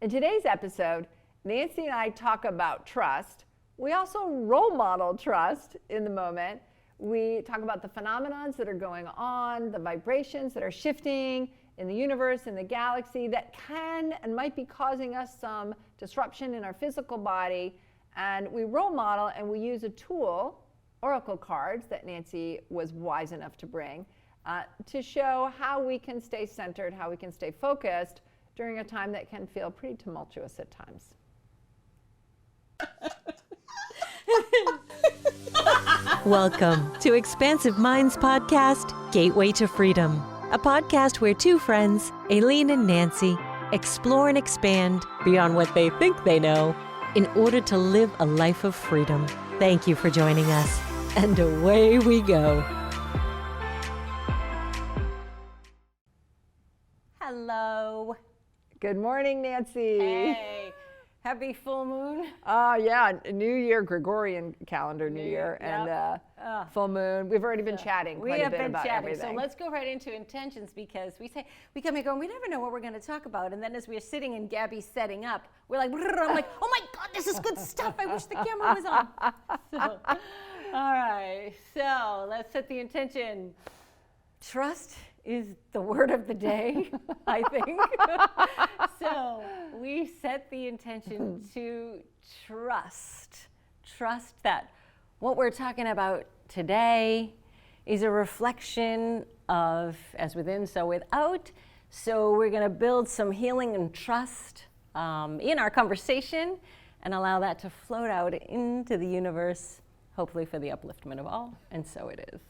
In today's episode, Nancy and I talk about trust. We also role model trust in the moment. We talk about the phenomenons that are going on, the vibrations that are shifting in the universe, in the galaxy, that can and might be causing us some disruption in our physical body. And we role model and we use a tool, oracle cards, that Nancy was wise enough to bring, to show how we can stay centered, how we can stay focused during a time that can feel pretty tumultuous at times. Welcome to Expansive Minds Podcast, Gateway to Freedom, a podcast where two friends, Aileen and Nancy, explore and expand beyond what they think they know in order to live a life of freedom. Thank you for joining us, and away we go. Hello. Good morning, Nancy. Hey. Happy full moon. Yeah, New Year, Gregorian calendar New Year, and full moon. We've already been chatting quite a bit about everything. So let's go right into intentions, because we come here going, we never know what we're going to talk about. And then as we're sitting and Gabby's setting up, we're like, I'm like, oh my God, this is good stuff. I wish the camera was on. So, all right, so let's set the intention. Trust is the word of the day, I think. So we set the intention to trust. Trust that what we're talking about today is a reflection of as within, so without. So we're going to build some healing and trust in our conversation and allow that to float out into the universe, hopefully for the upliftment of all. And so it is.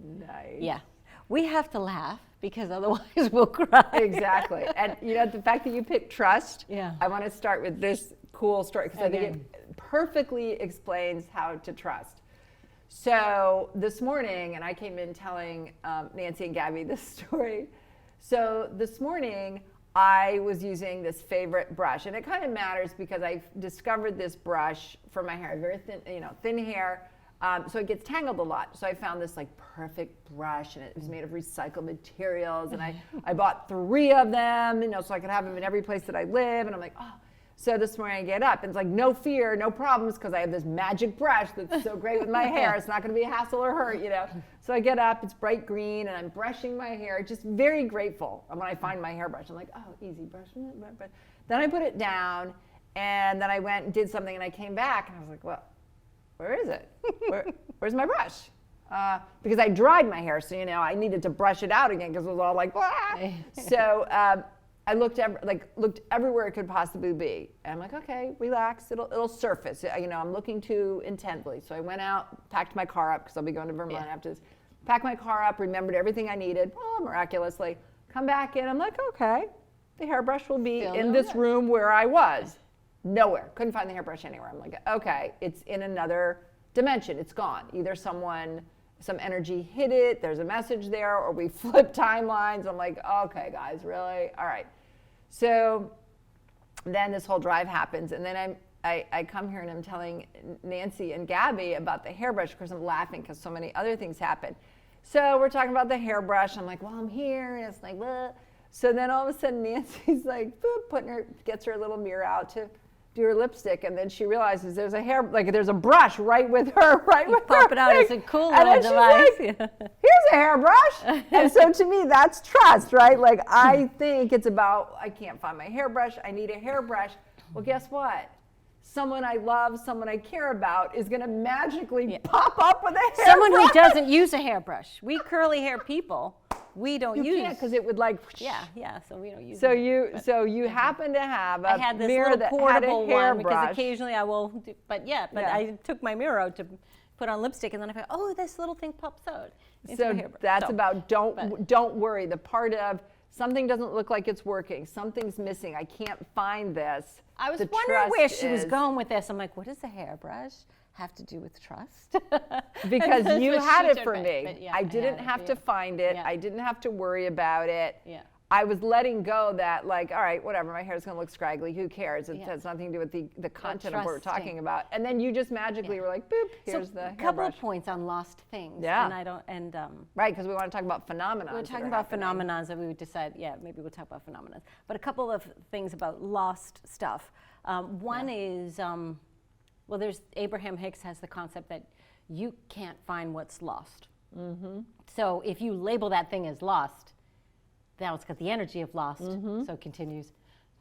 Nice. Yeah. We have to laugh because otherwise we'll cry. Exactly. And you know, the fact that you picked trust, yeah. I want to start with this cool story because I think it perfectly explains how to trust. So this morning, and I came in telling Nancy and Gabby this story. So this morning, I was using this favorite brush, and it kind of matters because I discovered this brush for my hair, very thin, thin hair. So it gets tangled a lot. So I found this like perfect brush, and it was made of recycled materials. And I bought 3 of them, so I could have them in every place that I live. And I'm like, oh. So this morning I get up, and it's like, no fear, no problems, because I have this magic brush that's so great with my hair. It's not going to be a hassle or hurt, So I get up, it's bright green, and I'm brushing my hair, just very grateful. And when I find my hairbrush, I'm like, oh, easy brushing it. Then I put it down, and then I went and did something, and I came back, and I was like, well, where is it? Where's my brush? Because I dried my hair, so I needed to brush it out again because it was all like, blah. So I looked everywhere it could possibly be, and I'm like, okay, relax, it'll surface. I'm looking too intently. So I went out, packed my car up because I'll be going to Vermont after this. Packed my car up, remembered everything I needed, miraculously. Come back in, I'm like, okay, the hairbrush will be in this room where I was. Nowhere. Couldn't find the hairbrush anywhere. I'm like, okay, it's in another dimension. It's gone. Either some energy hit it, there's a message there, or we flip timelines. I'm like, okay, guys, really? All right. So then this whole drive happens, and then I come here and I'm telling Nancy and Gabby about the hairbrush. Of course, I'm laughing because so many other things happen. So we're talking about the hairbrush. I'm like, well, I'm here, and it's like, what? So then all of a sudden Nancy's like, boop, gets her little mirror out to do her lipstick, and then she realizes there's a brush right with her, pop it out. It's a cool little device. Like, here's a hairbrush. And so to me, that's trust, right? Like, I think it's about, I can't find my hairbrush, I need a hairbrush. Well, guess what? Someone I love, someone I care about is going to magically pop up with a hairbrush. Someone who doesn't use a hairbrush. We curly hair people, we don't use. You can't, because it would like. Yeah. So we don't use. So you happen to have a I had this mirror little that portable had a hairbrush. one because occasionally I will. I took my mirror out to put on lipstick, and then I thought, oh, this little thing pops out. So that's about don't worry. The part of something doesn't look like it's working. Something's missing. I can't find this. I was wondering where she was going with this. I'm like, what does the hairbrush have to do with trust? Because you had it for me. Yeah, I didn't have to find it. Yeah. I didn't have to worry about it. Yeah. I was letting go that like, all right, whatever, my hair's gonna look scraggly, who cares? It Yeah. has nothing to do with the content of what we're trusting. talking about. And then you just magically were like, boop, here's the a couple hairbrush. of points on lost things. Yeah. And I don't, and Right, because we want to talk about phenomena. we're talking about phenomena that we would decide, yeah, maybe we'll talk about phenomena. But a couple of things about lost stuff. One is, well, there's Abraham Hicks has the concept that you can't find what's lost. So if you label that thing as lost, now it's got the energy of lost, so it continues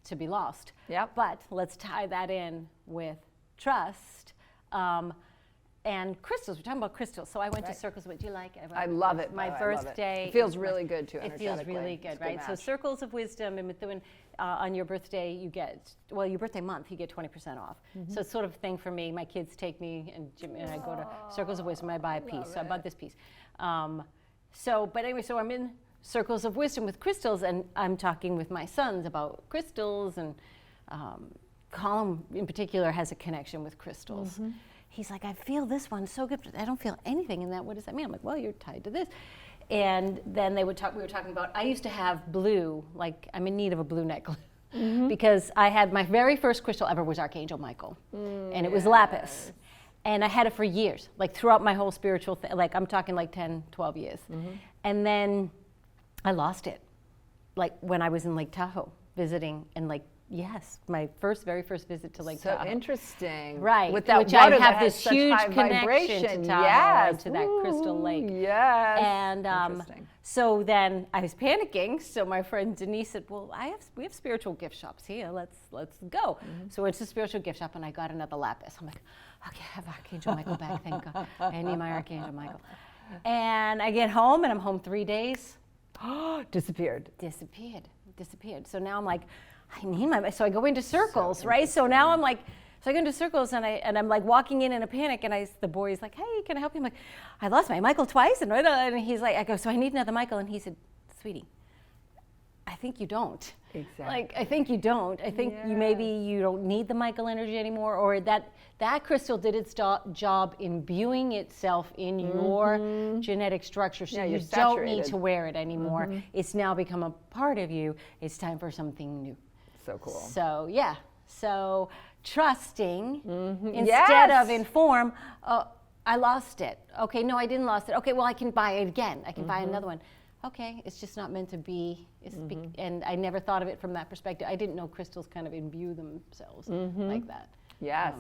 to be lost. Yep. But let's tie that in with trust. And crystals, we're talking about crystals. So I went to Circles of Wisdom. Do you like it? I love it. My though. I love birthday. It feels really good too. It feels really good, It's a right? So match. Circles of Wisdom, and when, on your birthday you get, well, your birthday month you get 20% off. So it's sort of a thing for me. My kids take me and Jimmy and I go to Circles of Wisdom. I buy a piece. So I bought this piece. But anyway, so I'm in Circles of Wisdom with crystals, and I'm talking with my sons about crystals, and Colin in particular has a connection with crystals. He's like, I feel this one so good, but I don't feel anything in that. What does that mean? I'm like, well, you're tied to this. And then we were talking about, I used to have blue, like I'm in need of a blue necklace. Because I had my very first crystal ever was Archangel Michael, and it was lapis. And I had it for years, like throughout my whole spiritual like I'm talking like 10, 12 years. And then I lost it, like when I was in Lake Tahoe visiting, and like, yes, my very first visit to Lake Tahoe. So interesting. Right, With that which water I have that this has such huge high connection vibration. to Tahoe, Yes. and to that crystal lake. Yes. And Interesting. so then I was panicking. So my friend Denise said, "Well, we have spiritual gift shops here. Let's go." So it's a spiritual gift shop, and I got another lapis. I'm like, okay, I have Archangel Michael back. Thank God. I need my Archangel Michael. And I get home, and I'm home 3 days. Disappeared. Disappeared. So now I'm like, I need my. So I go into Circles, right? So now I'm like. So I go into Circles, and I'm like walking in a panic, and the boy's like, hey, can I help you? I'm like, I lost my Michael twice, and he's like, I go, so I need another Michael, and he said, sweetie, I think you don't. Exactly. Like, I think you don't. I think maybe you don't need the Michael energy anymore, or that crystal did its job imbuing itself in your genetic structure, so you don't need to wear it anymore. It's now become a part of you. It's time for something new. So cool. So, yeah. So trusting instead of inform, I lost it. Okay, no, I didn't lost it. Okay, well, I can buy it again. I can buy another one. Okay, it's just not meant to be. And I never thought of it from that perspective. I didn't know crystals kind of imbue themselves like that. Yes.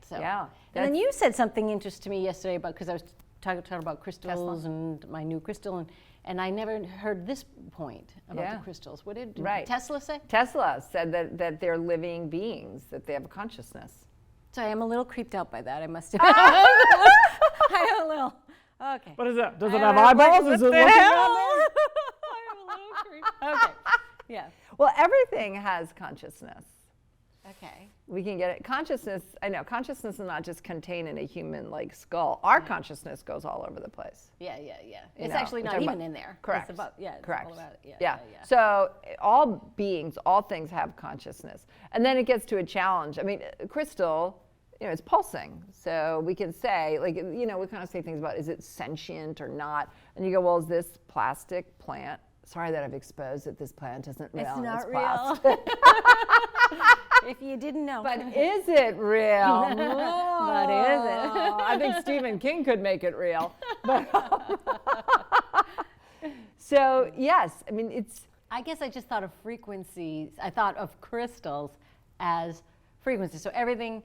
So. Yeah. And then you said something interesting to me yesterday about, because I was talking about crystals and my new crystal, and I never heard this point about the crystals. What did Tesla say? Tesla said that they're living beings, that they have a consciousness. So I am a little creeped out by that. I must have. I am a little. Okay. What is that? Does it have eyeballs? Is it looking at me? I am a little creeped. Okay. Yeah. Well, everything has consciousness. Okay. We can get it. Consciousness, I know, consciousness is not just contained in a human like skull. Our consciousness goes all over the place. Yeah. You It's know, actually we're not talking even about- in there. Correct. It's about, it's Correct. all about it. Yeah. So all beings, all things have consciousness. And then it gets to a challenge. I mean, crystal, it's pulsing. So we can say, like, we kind of say things about, is it sentient or not? And you go, well, is this plastic plant? Sorry that I've exposed that this plant isn't real. It's not real. Plastic. If you didn't know. But is it real? But is it? I think Stephen King could make it real. So, yes, I mean, it's... I guess I just thought of frequencies. I thought of crystals as frequencies. So every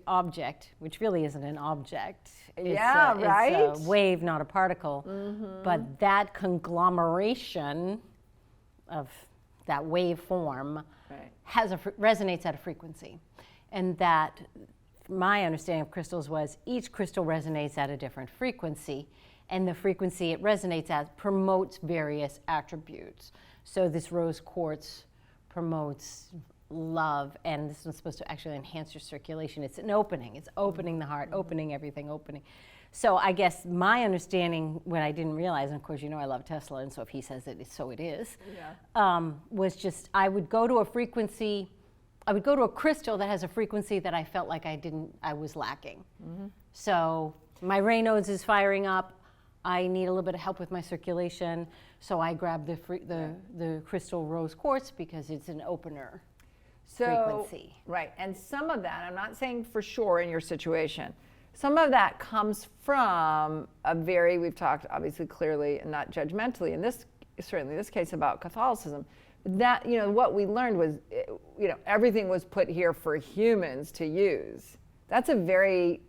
object, which really isn't an object, it's a wave, not a particle. But that conglomeration of that wave form resonates at a frequency. And that, my understanding of crystals was, each crystal resonates at a different frequency, and the frequency it resonates at promotes various attributes. So this rose quartz promotes love, and this one's supposed to actually enhance your circulation. It's an opening. It's opening the heart, opening everything, opening. So I guess my understanding, what I didn't realize, and of course I love Tesla, and so if he says it, so it is, was just I would go to a frequency, I would go to a crystal that has a frequency that I felt like I was lacking. So my Raynaud's is firing up. I need a little bit of help with my circulation. So I grabbed the crystal rose quartz because it's an opener frequency. Right, and some of that, I'm not saying for sure in your situation, some of that comes from we've talked obviously clearly and not judgmentally certainly in this case about Catholicism, that, what we learned was, everything was put here for humans to use. That's a very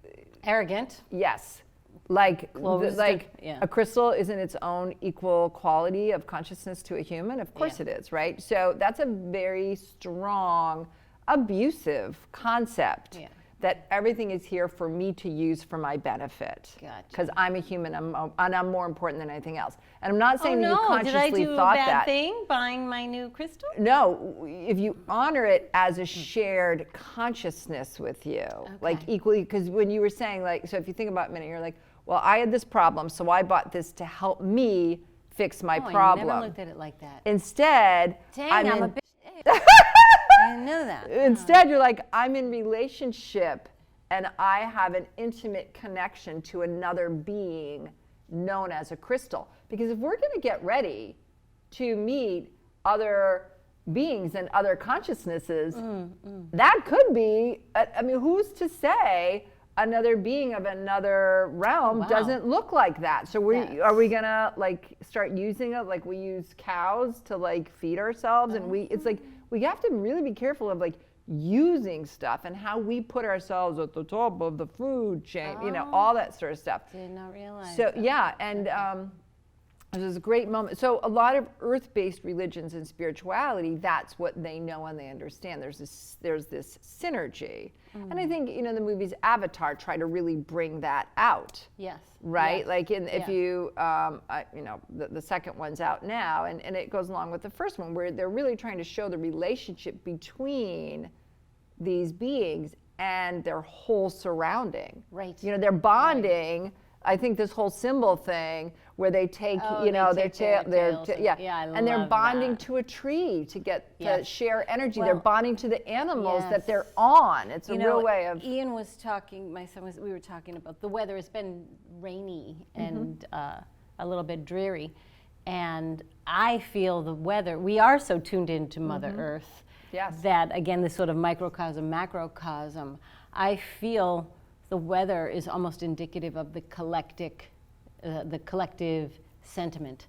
arrogant. Yes. Like, Yeah. a crystal isn't its own equal quality of consciousness to a human. Of course it is, right? So that's a very strong, abusive concept. Yeah. That everything is here for me to use for my benefit. Gotcha. Because I'm a human, and I'm more important than anything else. And I'm not saying that you consciously did I do thought a bad that. thing buying my new crystal? No, if you honor it as a shared consciousness with you, like equally, because when you were saying, like, so if you think about it a minute, you're like, well, I had this problem, so I bought this to help me fix my problem. I never looked at it like that. Instead, Dang, I'm a bitch. I didn't know that. Instead, you're like, I'm in relationship and I have an intimate connection to another being known as a crystal. Because if we're going to get ready to meet other beings and other consciousnesses, that could be, who's to say another being of another realm doesn't look like that? So are we going to start using it like we use cows to feed ourselves? And it's like, we have to really be careful of using stuff and how we put ourselves at the top of the food chain, all that sort of stuff. Did not realize. So it was a great moment. So a lot of earth-based religions and spirituality, that's what they know and they understand. There's this synergy. And I think, the movies Avatar try to really bring that out. Yes. Right? Yes. If you, the second one's out now, and it goes along with the first one, where they're really trying to show the relationship between these beings and their whole surrounding. Right. They're bonding. Right. I think this whole symbol thing where they take, their tail, and they're bonding to a tree to get to share energy. They're bonding to the animals that they're on. It's a real way of. Ian was talking. We were talking about the weather. It's been rainy and a little bit dreary, and I feel the weather. We are so tuned into Mother Earth. Yes. That again, this sort of microcosm, macrocosm. I feel the weather is almost indicative of the collective sentiment.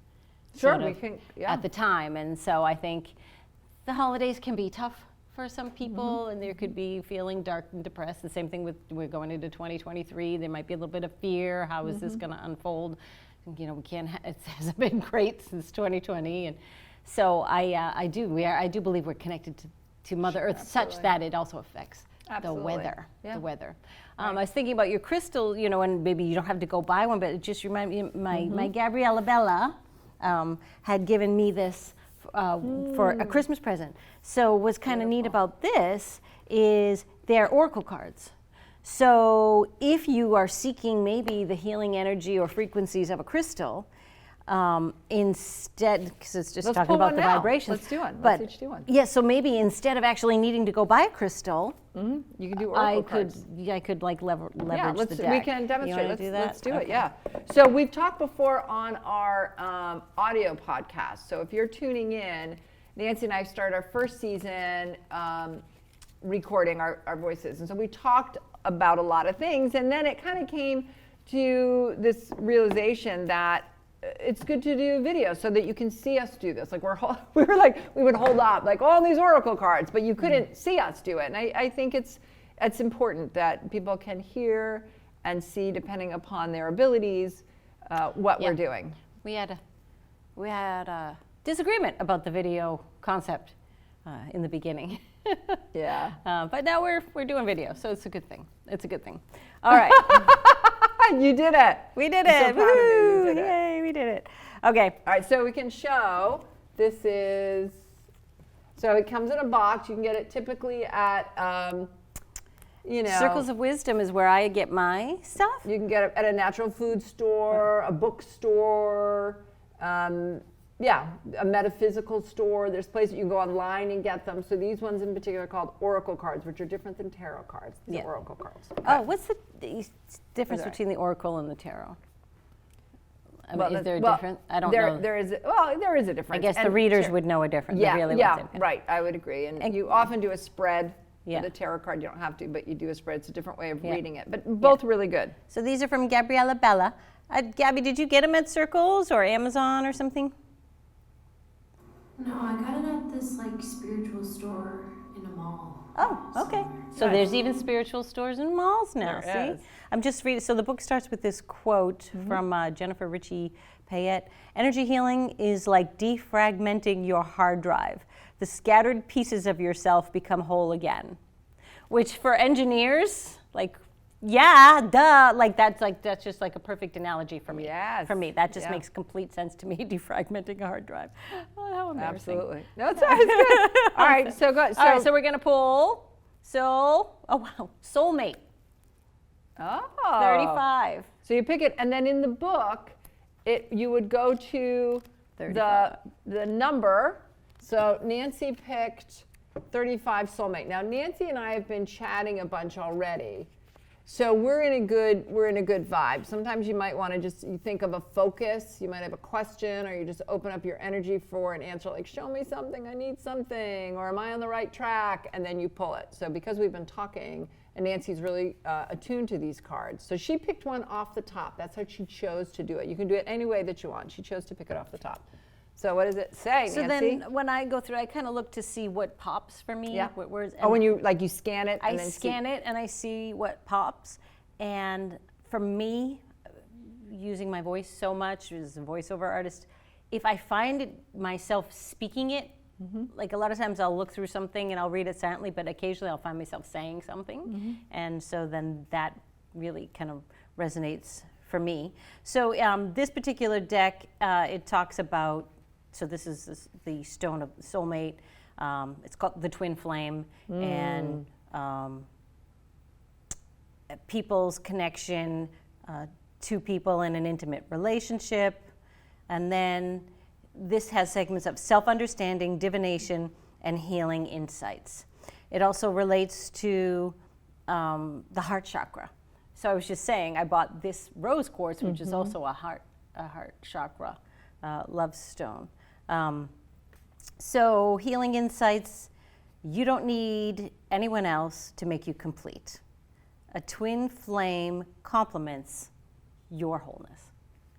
Sure, sort of at the time, and so I think the holidays can be tough for some people, and there could be feeling dark and depressed. The same thing with we're going into 2023. There might be a little bit of fear. How is this going to unfold? We can't. It hasn't been great since 2020, and so I do believe we're connected to Mother Earth, such that it also affects the weather. Yeah. The weather. I was thinking about your crystal, and maybe you don't have to go buy one, but it just reminded me, my Gabriella Bella had given me this for a Christmas present. So what's kind of neat about this is they're oracle cards. So if you are seeking maybe the healing energy or frequencies of a crystal, instead, because it's just talking about the vibrations. Let's do one. Let's each do one. Yeah, so maybe instead of actually needing to go buy a crystal, you can do oracle cards. I could leverage the deck. We can demonstrate. Let's do it. Okay. Yeah. So we've talked before on our audio podcast. So if you're tuning in, Nancy and I started our first season recording our voices, and so we talked about a lot of things, and then it kind of came to this realization that it's good to do video so that you can see us do this. We would hold up all these oracle cards, but you couldn't see us do it. And I think it's important that people can hear and see, depending upon their abilities, what we're doing. We had a disagreement about the video concept in the beginning. Yeah. But now we're doing video, so it's a good thing. It's a good thing. All right. You did it. We did I'm it. so proud of you. You did it. Yay, we did it. Okay. All right, so we can show, so it comes in a box. You can get it typically at, Circles of Wisdom is where I get my stuff. You can get it at a natural food store, a bookstore, a metaphysical store. There's places you can go online and get them. So these ones in particular are called oracle cards, which are different than tarot cards. These are oracle cards. Okay. Oh, what's the difference between the oracle and the tarot? I mean, is there a difference? I don't know. There is a difference. I guess the readers would know a difference. Yeah, really yeah, right. I would agree. And you often do a spread. Yeah. The tarot card, you don't have to, but you do a spread. It's a different way of reading it. But both really good. So these are from Gabriella Bella. Gabby, did you get them at Circles or Amazon or something? No, I got it at this like spiritual store in a mall. Oh, okay. somewhere. So there's even spiritual stores and malls now. There See, is. I'm just reading. So the book starts with this quote from Jennifer Ritchie Payette. Energy healing is like defragmenting your hard drive. The scattered pieces of yourself become whole again. Which for engineers, like, yeah, duh, that's just like a perfect analogy for me. Yes. For me, that just Yeah. makes complete sense to me. Defragmenting a hard drive. Oh, how embarrassing. Absolutely. No, it's good. All right, so go. All right, so we're gonna pull soulmate. Oh. 35. So you pick it, and then in the book, you would go to 35. the number. So Nancy picked 35 soulmate. Now Nancy and I have been chatting a bunch already. So we're in a good vibe. Sometimes you might want to you think of a focus. You might have a question, or you just open up your energy for an answer, like show me something, I need something, or am I on the right track? And then you pull it. So because we've been talking, and Nancy's really attuned to these cards, so she picked one off the top. That's how she chose to do it. You can do it any way that you want. She chose to pick it off the top. So what does it say, So Nancy? then when I go through, I kind of look to see what pops for me. Yeah. What words. Oh, when you scan it, I and then scan it and I see what pops. And for me, using my voice so much as a voiceover artist, if I find myself speaking it, like a lot of times I'll look through something and I'll read it silently, but occasionally I'll find myself saying something. And so then that really kind of resonates for me. So this particular deck, it talks about, so this is the Stone of Soulmate. It's called the Twin Flame. And people's connection, two people in an intimate relationship. And then this has segments of self-understanding, divination, and healing insights. It also relates to the heart chakra. So I was just saying, I bought this rose quartz, which is also a heart chakra, love stone. So healing insights, you don't need anyone else to make you complete. A twin flame complements your wholeness,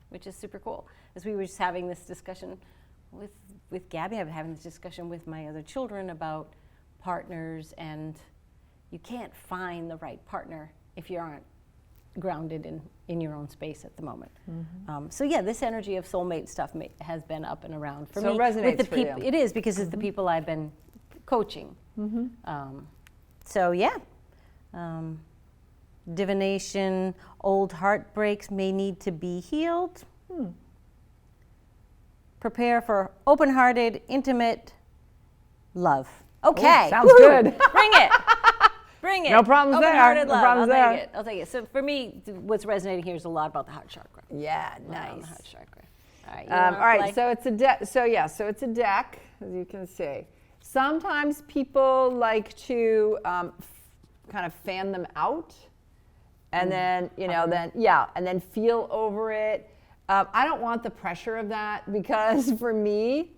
which is super cool. As we were just having this discussion with Gabby, I've been having this discussion with my other children about partners, and you can't find the right partner if you aren't grounded in your own space at the moment. So yeah, this energy of soulmate stuff has been up and around for me. So it resonates for you. It is, because it's the people I've been coaching. So yeah. Divination, old heartbreaks may need to be healed. Prepare for open-hearted, intimate love. Okay. Ooh, sounds good. Bring it. Bring it. No problems there. Open-hearted No love. problems I'll there. take it. I'll take it. So for me, what's resonating here is a lot about the heart chakra. Yeah, A lot on nice. the heart chakra. All right. All right, so it's a deck. So it's a deck, as you can see. Sometimes people like to kind of fan them out, and then and then feel over it. I don't want the pressure of that, because for me,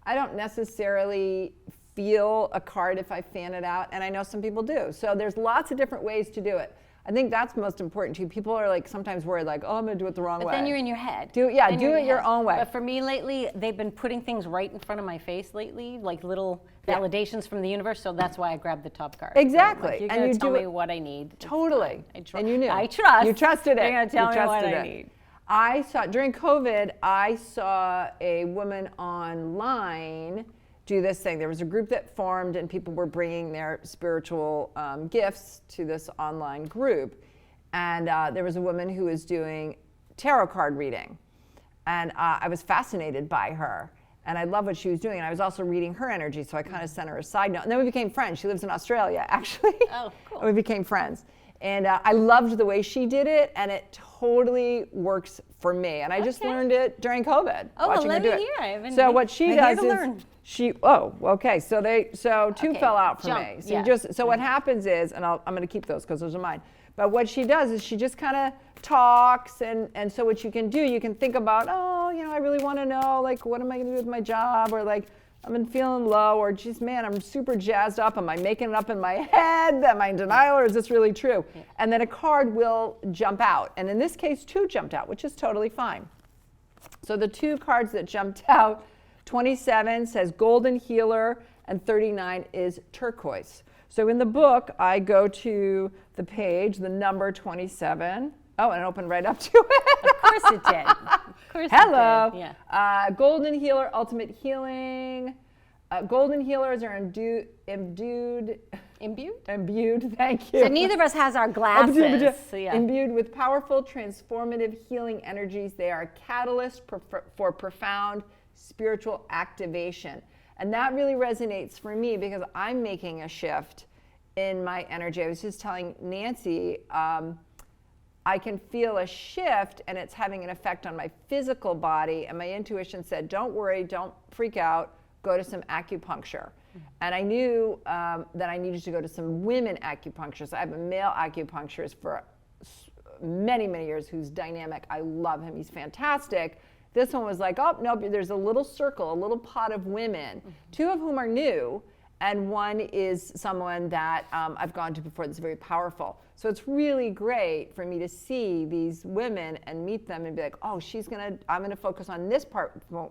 I don't necessarily feel a card if I fan it out, and I know some people do. So there's lots of different ways to do it. I think that's most important too. People are like sometimes worried, like, oh, I'm gonna do it the wrong way. But then you're in your head. Do it your own way. But for me lately, they've been putting things right in front of my face lately, like little validations from the universe. So that's why I grabbed the top card. Exactly. Like, you're And gonna you tell do me it- what I need. It's Totally. fine. And you knew. I trust. You trusted it. You're gonna tell You me what trusted I it. need. I saw, during COVID, I saw a woman online do this thing. There was a group that formed, and people were bringing their spiritual gifts to this online group. And there was a woman who was doing tarot card reading. And I was fascinated by her. And I love what she was doing. And I was also reading her energy, so I kind of sent her a side note. And then we became friends. She lives in Australia, actually. Oh, cool. And we became friends. And I loved the way she did it, and it totally works for me. And I just Okay. learned it during COVID. Oh, well, watching her let do me it. hear. I haven't- So what she I'm here does to is learn. okay. So two Okay, fell out for jump, me. So yeah. what happens is, and I'm going to keep those because those are mine. But what she does is she just kind of talks, and so what you can do, you can think about, oh, I really want to know, like, what am I going to do with my job, or like, I've been feeling low, or geez, man, I'm super jazzed up. Am I making it up in my head? Am I in denial, or is this really true? Yeah. And then a card will jump out. And in this case, 2 jumped out, which is totally fine. So the 2 cards that jumped out, 27 says Golden Healer, and 39 is Turquoise. So in the book, I go to the page, the number 27. Oh, and it opened right up to it. Of course it did. Of course Hello. it did. Yeah. Golden Healer, Ultimate Healing. Golden Healers are imbued. Imbued, thank you. So neither of us has our glasses. So yeah. Imbued with powerful, transformative healing energies. They are a catalyst for profound spiritual activation. And that really resonates for me because I'm making a shift in my energy. I was just telling Nancy, I can feel a shift and it's having an effect on my physical body. And my intuition said, don't worry, don't freak out, go to some acupuncture. And I knew that I needed to go to some women acupuncturists. I have a male acupuncturist for many, many years who's dynamic. I love him, he's fantastic. This one was like, oh, no, there's a little circle, a little pot of women, 2 of whom are new, and 1 is someone that I've gone to before that's very powerful. So it's really great for me to see these women and meet them and be like, oh, I'm gonna focus on this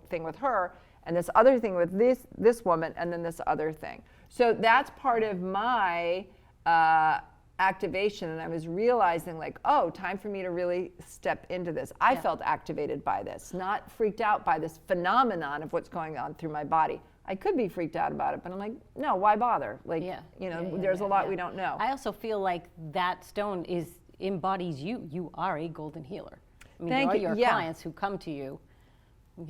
thing with her, and this other thing with this woman, and then this other thing. So that's part of my activation, and I was realizing like, oh, time for me to really step into this. I felt activated by this, not freaked out by this phenomenon of what's going on through my body. I could be freaked out about it, but I'm like, no, why bother? Like, there's a lot we don't know. I also feel like that stone embodies you. You are a golden healer. I mean, Thank there are you. your clients who come to you.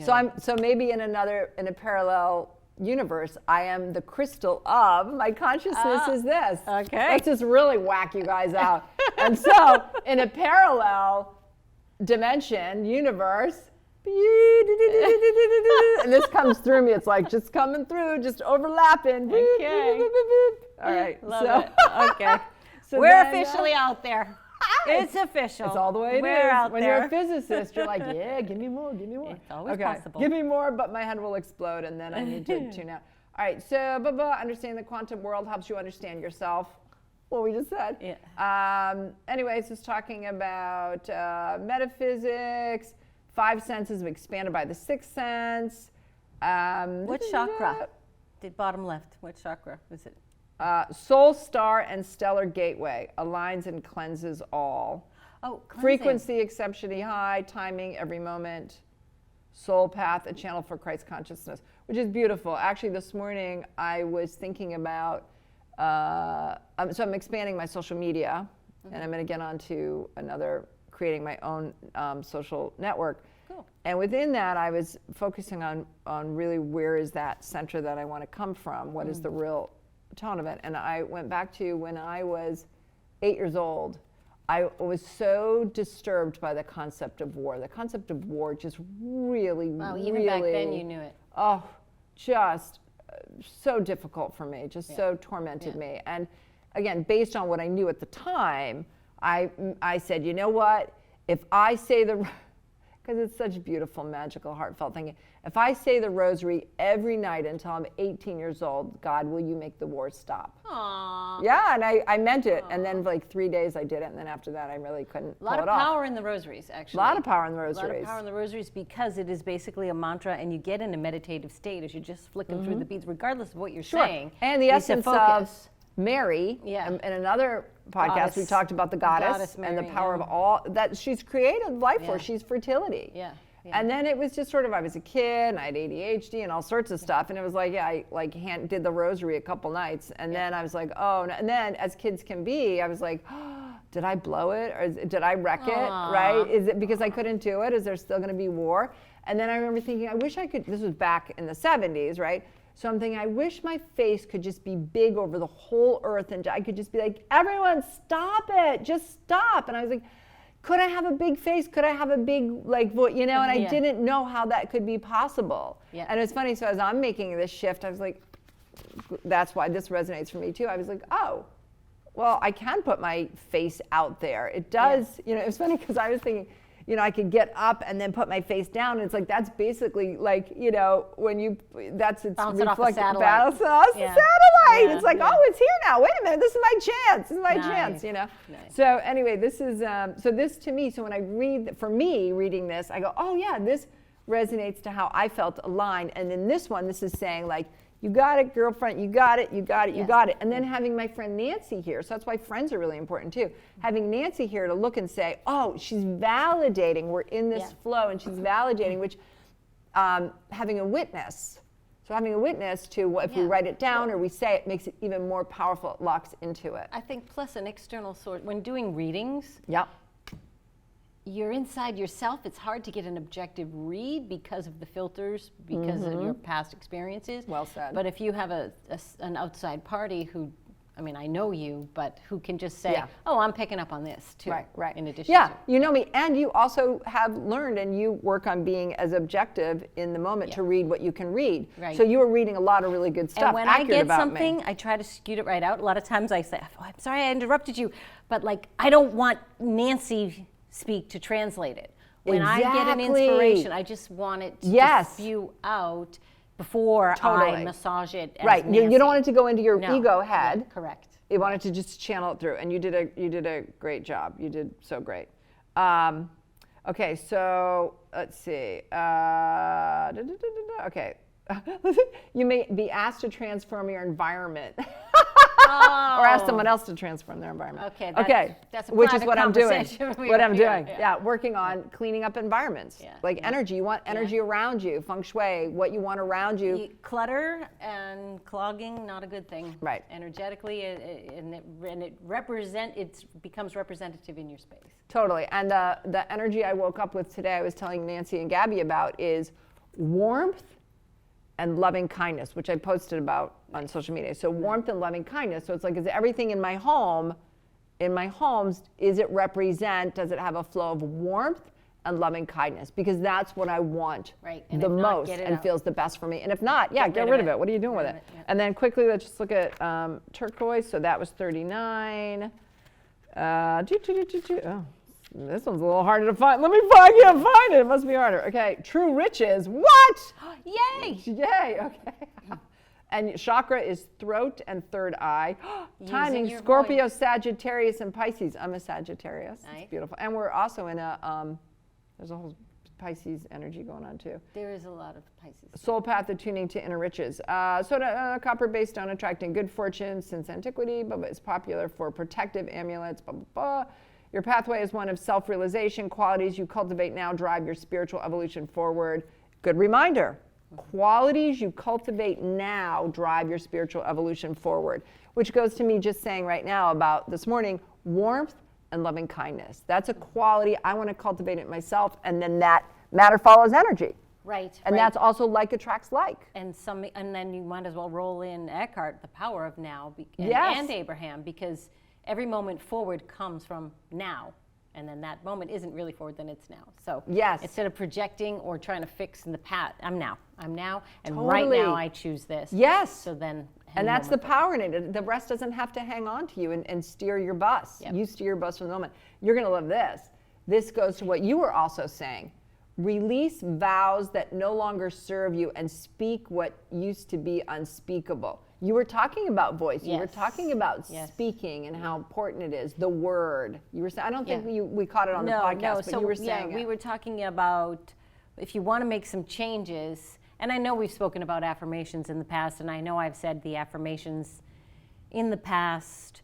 So maybe in a parallel universe, I am the crystal of my consciousness is this. Okay. Let's just really whack you guys out. And so in a parallel dimension, universe, and this comes through me. It's like just coming through, just overlapping. Okay. All right. Love it. Okay. So we're then, officially out there. It's official. It's all the way it We're is. out when there. you're a physicist, you're like, yeah, give me more, give me more. It's always possible. Give me more, but my head will explode, and then I need to tune out. All right, so understanding the quantum world helps you understand yourself. What we just said. Yeah. Anyways, just talking about metaphysics. 5 senses have expanded by the 6th sense. What chakra? The bottom left. What chakra is it? Soul star and stellar gateway aligns and cleanses all. Oh, cleansing. Frequency exceptionally high, timing every moment. Soul path, a channel for Christ consciousness, which is beautiful. Actually, this morning I was thinking about, so I'm expanding my social media, and I'm going to get onto creating my own social network. Cool. And within that, I was focusing on really where is that center that I want to come from? What is the real tone of it? And I went back to when I was 8 years old. I was so disturbed by the concept of war. The concept of war just really, even back then you knew it. Oh, just so difficult for me, just so tormented me. And again, based on what I knew at the time, I said, you know what? If I say because it's such beautiful, magical, heartfelt thing. If I say the rosary every night until I'm 18 years old, God, will you make the war stop? Aww. Yeah, and I meant it. Aww. And then for like 3 days I did it, and then after that I really couldn't pull it off. A lot of power in the rosaries, actually. A lot of power in the rosaries. A lot of power in the rosaries because it is basically a mantra, and you get in a meditative state as you're just flicking through the beads, regardless of what you're saying. And the essence of Mary, in another podcast, we talked about the goddess Mary, and the power of all that she's created life for. She's fertility. Yeah. And then it was just sort of, I was a kid and I had ADHD and all sorts of stuff. And it was like, I did the rosary a couple nights. And then I was like, oh, no. And then as kids can be, I was like, oh, did I blow it? Or did I wreck it? Right? Is it because I couldn't do it? Is there still going to be war? And then I remember thinking, I wish I could, this was back in the 70s, right? So I'm thinking, I wish my face could just be big over the whole earth and I could just be like, everyone stop it, just stop. And I was like, could I have a big face? Could I have a big, and I didn't know how that could be possible. Yeah. And it's funny, so as I'm making this shift, I was like, that's why this resonates for me too. I was like, oh, well, I can put my face out there. It does, you know, it's funny because I was thinking, you know, I could get up and then put my face down. And it's like, that's basically like, you know, when you, it's Bounce it off the reflected, satellite. bounce it off the Yeah. satellite. Yeah, It's like, yeah. oh, it's here now. Wait a minute, this is my chance. This is my Nice. chance, you know? Nice. So anyway, this is, so this to me, so when I read, for me, reading this, I go, oh yeah, this resonates to how I felt aligned. And then this one, this is saying like, you got it, girlfriend, you got it, you got it, you Yes. got it. And then having my friend Nancy here, so that's why friends are really important too. Having Nancy here to look and say, oh, she's validating, we're in this Yeah. flow, and she's validating, which having a witness. So having a witness to what, if we Yeah. write it down or we say it, makes it even more powerful, it locks into it. I think plus an external source, when doing readings, Yep. you're inside yourself. It's hard to get an objective read because of the filters, because of your past experiences. Well said. But if you have an outside party who, I mean, I know you, but who can just say, Yeah. oh, I'm picking up on this too. Right. In addition Yeah, to. you know me, and you also have learned and you work on being as objective in the moment to read what you can read. Right. So you were reading a lot of really good stuff. And when I accurate get about something, me. I try to scoot it right out. A lot of times I say, oh, I'm sorry I interrupted you, but like, I don't want Nancy speak to translate it. When I get an Exactly. inspiration, I just want it to Yes. spew out before I Totally. massage it as Right, you Nancy. don't want it to go into your No. ego Yeah, head. correct. You wanted to just channel it through, and you did a great job. You did so great. Okay, so let's see. Okay, you may be asked to transform your environment, or ask someone else to transform their environment. Okay, that's a which is private what I'm doing. conversation we What have I'm here, doing, yeah. yeah, working on cleaning up environments, Yeah, like yeah. energy. You want energy around you, feng shui, what you want around you. Clutter and clogging, not a good thing. Right. Energetically, it becomes representative in your space. Totally. And the energy I woke up with today, I was telling Nancy and Gabby about, is warmth and loving kindness, which I posted about on social media. So warmth and loving kindness. So it's like, is everything in my homes, does it have a flow of warmth and loving kindness? Because that's what I want Right, and the if not, most get it and out. feels the best for me. And if not, yeah, get rid rid of of it. it. What are you doing with it? yeah. And then quickly, let's just look at turquoise. So that was 39. Oh, this one's a little harder to find. Let me find it. It must be harder. Okay, true riches. What? Yay! Yay. Okay. And chakra is throat and third eye. Timing, your Scorpio, voice. Sagittarius, and Pisces. I'm a Sagittarius. Nice. It's beautiful. And we're also in there's a whole Pisces energy going on too. There is a lot of Pisces. Soul path of tuning to inner riches. Copper-based stone attracting good fortune since antiquity, but it's popular for protective amulets, blah, blah, blah. Your pathway is one of self-realization. Qualities you cultivate now drive your spiritual evolution forward. Good reminder. Qualities you cultivate now drive your spiritual evolution forward, which goes to me just saying right now about this morning, warmth and loving kindness. That's a quality. I want to cultivate it myself, and then that matter follows energy. Right. And that's also like attracts like. and then you might as well roll in Eckhart, the power of now, Yes. and Abraham, because every moment forward comes from now. And then that moment isn't really forward, then it's now. So Yes. instead of projecting or trying to fix in the past, I'm now, and Totally. right now I choose this. Yes. So then, And that's the power in it. The rest doesn't have to hang on to you and steer your bus. Yep. You steer your bus from the moment. You're going to love this. This goes to what you were also saying. Release vows that no longer serve you and speak what used to be unspeakable. You were talking about voice. You were Yes. talking about Yes. speaking and how important it is. The word. You were saying. I don't think Yeah. we caught it on the podcast, but so you were saying we it. were talking about if you want to make some changes, and I know we've spoken about affirmations in the past, and I know I've said the affirmations in the past.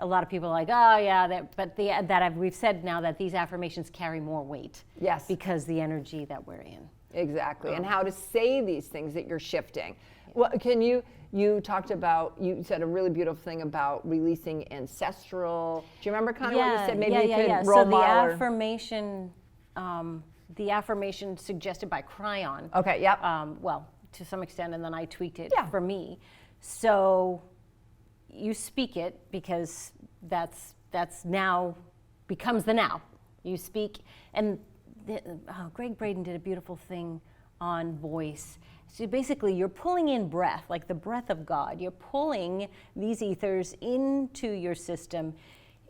A lot of people are like, oh yeah, we've said now that these affirmations carry more weight. Yes. Because the energy that we're in. Exactly, and how to say these things that you're shifting. Well, you talked about, you said a really beautiful thing about releasing ancestral. Do you remember kind of what you said? Maybe you could role So model. the affirmation suggested by Cryon. Okay, yep. Well, to some extent, and then I tweaked it Yeah. for me. So you speak it because that's now becomes the now. You speak, and Greg Braden did a beautiful thing on voice. So basically, you're pulling in breath, like the breath of God. You're pulling these ethers into your system,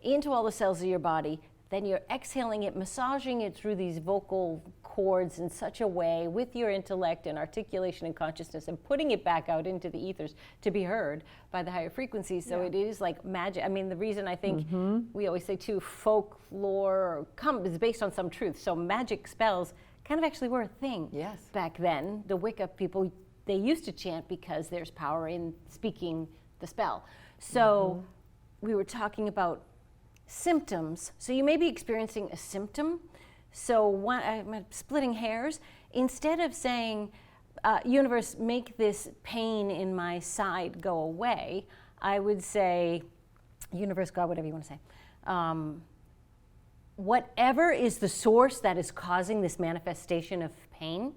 into all the cells of your body. Then you're exhaling it, massaging it through these vocal cords in such a way with your intellect and articulation and consciousness, and putting it back out into the ethers to be heard by the higher frequencies. So it is like magic. I mean, the reason I think we always say too, folklore is based on some truth. So magic spells kind of actually were a thing back then. The Wicca people, they used to chant because there's power in speaking the spell. So we were talking about symptoms. So you may be experiencing a symptom. So I'm splitting hairs. Instead of saying, universe, make this pain in my side go away, I would say, universe, God, whatever you want to say. Whatever is the source that is causing this manifestation of pain,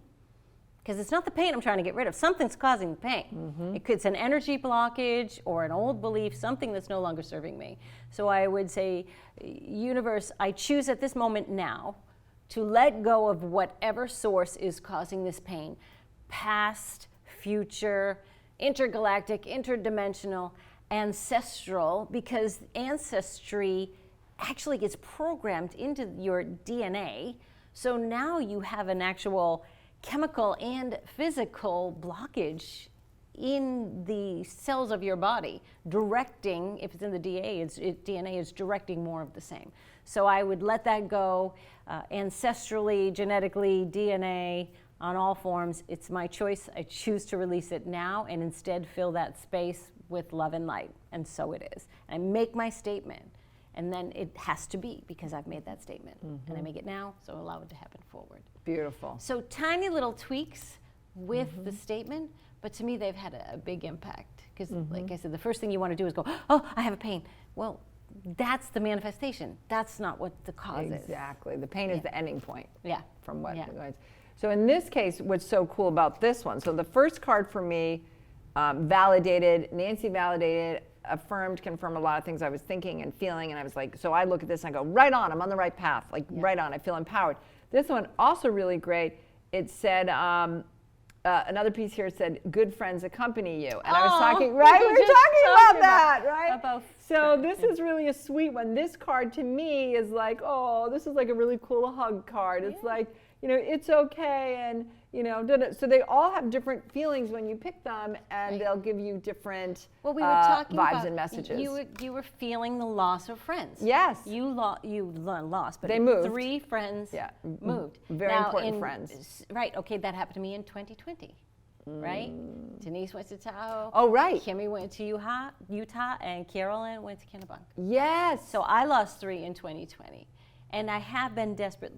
because it's not the pain I'm trying to get rid of. Something's causing the pain. It's an energy blockage or an old belief, something that's no longer serving me. So I would say, universe, I choose at this moment now to let go of whatever source is causing this pain. Past, future, intergalactic, interdimensional, ancestral, because ancestry actually gets programmed into your DNA. So now you have an actual chemical and physical blockage in the cells of your body, directing, if it's in the DNA is directing more of the same. So I would let that go, ancestrally, genetically, DNA, on all forms. It's my choice. I choose to release it now and instead fill that space with love and light. And so it is. I make my statement. And then it has to be, because I've made that statement. And I make it now, so allow it to happen forward. Beautiful. So tiny little tweaks with the statement, but to me they've had a big impact. Because like I said, the first thing you want to do is go, oh, I have a pain. Well, that's the manifestation. That's not what the cause is. Exactly. The pain is the ending point. From what So in this case, what's so cool about this one, so the first card for me validated, Nancy validated, affirmed, confirmed a lot of things I was thinking and feeling, and I was like, so I look at this and I go, right on, I'm on the right path, like right on, I feel empowered. This one, also really great, it said, another piece here said, good friends accompany you. And I was talking, right, we were talking about that, right? So this is really a sweet one. This card to me is like, oh, this is like a really cool hug card. It's like, you know, it's okay, and you know, so they all have different feelings when you pick them, and they'll give you different we were talking vibes about, and messages. You were feeling the loss of friends. Yes. You lost, but they moved. 3 friends moved. Very important friends. Right. Okay, that happened to me in 2020. Right? Denise went to Tahoe. Oh, right. Kimmy went to Utah, and Carolyn went to Kennebunk. Yes. So I lost 3 in 2020. And I have been desperate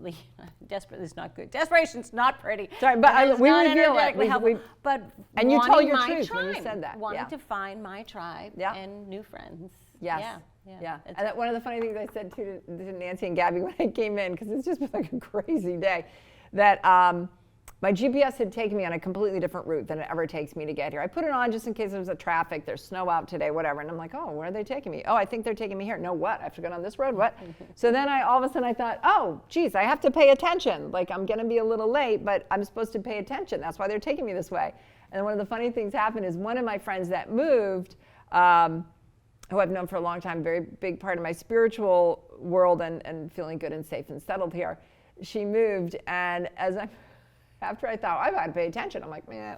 is not good. Desperation's not pretty. Sorry, but we reveal it. But and you tell your truth tribe, when you said that. Wanting to find my tribe and new friends. Yes. Yeah. And one of the funny things I said to Nancy and Gabby when I came in, because it's just been like a crazy day, that my GPS had taken me on a completely different route than it ever takes me to get here. I put it on just in case there's a traffic, there's snow out today, whatever. And I'm like, oh, where are they taking me? Oh, I think they're taking me here. No, what? I have to go down this road? What? So then all of a sudden I thought, oh, geez, I have to pay attention. Like, I'm going to be a little late, but I'm supposed to pay attention. That's why they're taking me this way. And one of the funny things happened is one of my friends that moved, who I've known for a long time, very big part of my spiritual world and feeling good and safe and settled here, she moved, and after I thought, I've got to pay attention, I'm like, man,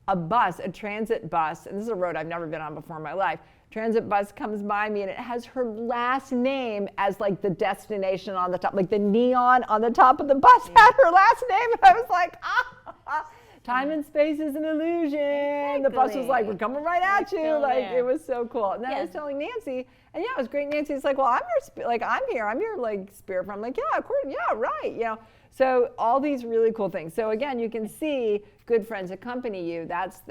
a transit bus, and this is a road I've never been on before in my life, transit bus comes by me, and it has her last name as like the destination on the top, like the neon on the top of the bus had her last name, and I was like, time and space is an illusion. Exactly. The bus was like, we're coming right at you. Like, it was so cool. And then I was telling Nancy, and it was great. Nancy's like, well, I'm your like spirit friend. I'm like, yeah, of course, yeah, right. You know, so all these really cool things. So again, you can see good friends accompany you. That's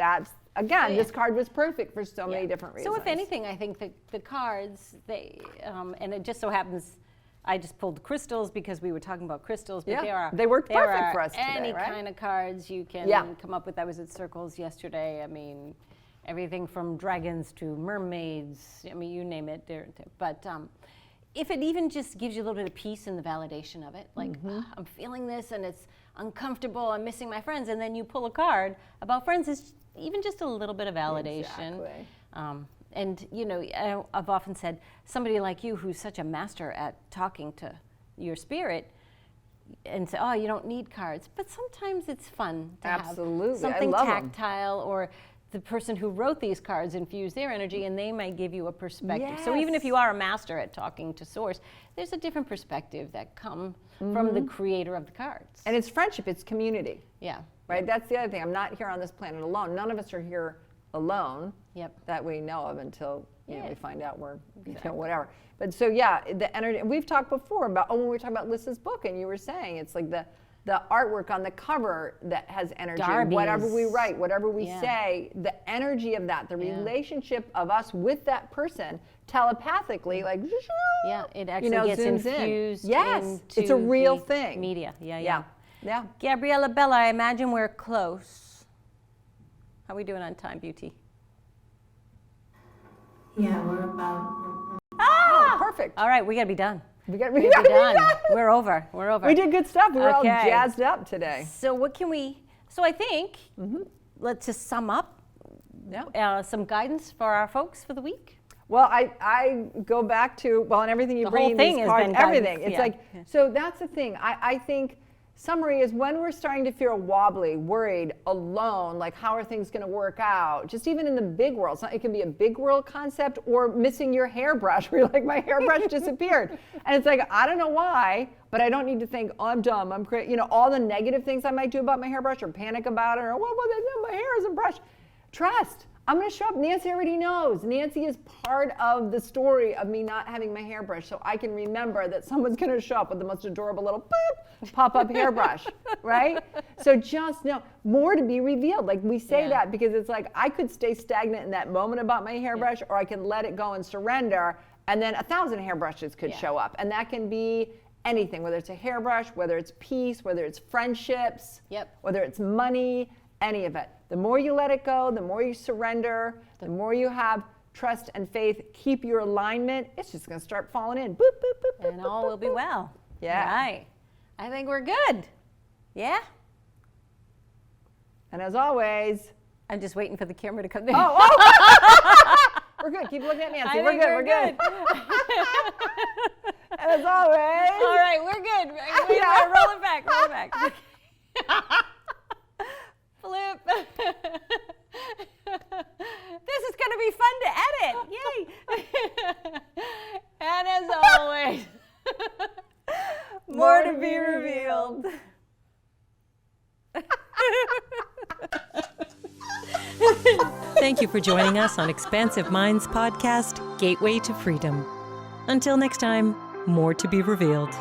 again, this card was perfect for so many different reasons. So if anything, I think the cards, and it just so happens, I just pulled crystals because we were talking about crystals, but they worked perfect for us today, any right? kind of cards you can come up with. I was at Circles yesterday. I mean, everything from dragons to mermaids. I mean, you name it. But if it even just gives you a little bit of peace in the validation of it, like I'm feeling this and it's uncomfortable, I'm missing my friends, and then you pull a card about friends, is even just a little bit of validation. Exactly. And you know, I've often said, somebody like you who's such a master at talking to your spirit, and say, oh, you don't need cards, but sometimes it's fun to Absolutely. have something I love 'em. tactile, or the person who wrote these cards infuse their energy, and they might give you a perspective. So even if you are a master at talking to source, there's a different perspective that comes from the creator of the cards. And it's friendship, it's community, Yeah. right? That's the other thing. I'm not here on this planet alone. None of us are here alone Yep. that we know of until you know, Yeah. we find out we're, you know, whatever. But so yeah, the energy, we've talked before about, when we were talking about Lissa's book, and you were saying it's like the artwork on the cover that has energy. Darby's. Whatever we write, whatever we Yeah. say, the energy of that, the Yeah. relationship of us with that person telepathically, like, Yeah, it actually you know, gets zooms in. infused Yes, into it's a real the thing. media. Yeah, Yeah, yeah. yeah. Gabriella Bella, I imagine we're close. How are we doing on time, Beauty? Yeah, we're about. Oh, perfect. All right, we gotta be done. We got We gotta be done. We're over. We're over. We did good stuff. We were all Okay. jazzed up today. So what can we? So I think let's just sum up. Yeah. Some guidance for our folks for the week. Well, I go back to, well, and everything you The bring whole in thing these has cards, been guidance, everything. It's yeah. like, so that's the thing. I think summary is when we're starting to feel wobbly, worried, alone, like how are things going to work out? Just even in the big world. It can be a big world concept or missing your hairbrush, where you're like, my hairbrush disappeared. And it's like, I don't know why, but I don't need to think, oh, I'm dumb, I'm crazy. You know, all the negative things I might do about my hairbrush or panic about it or, well, my hair isn't brushed. Trust. I'm going to show up. Nancy already knows. Nancy is part of the story of me not having my hairbrush, so I can remember that someone's going to show up with the most adorable little boop, pop-up hairbrush, right? So just know, more to be revealed. Like we say that because it's like I could stay stagnant in that moment about my hairbrush, or I can let it go and surrender, and then 1,000 hairbrushes could show up. And that can be anything, whether it's a hairbrush, whether it's peace, whether it's friendships, whether it's money, any of it. The more you let it go, the more you surrender, the more you have trust and faith, keep your alignment, it's just going to start falling in. Boop, boop, boop, boop, And all will be well. Yeah. Right. I think we're good. Yeah? And as always, I'm just waiting for the camera to come in. we're good. Keep looking at Nancy. I We're think good. We're good. And as always. All right, we're good. Roll it back. Roll it back. Flip. This is going to be fun to edit. Yay. And as always, more to be revealed. Thank you for joining us on Expansive Minds podcast, Gateway to Freedom. Until next time, more to be revealed.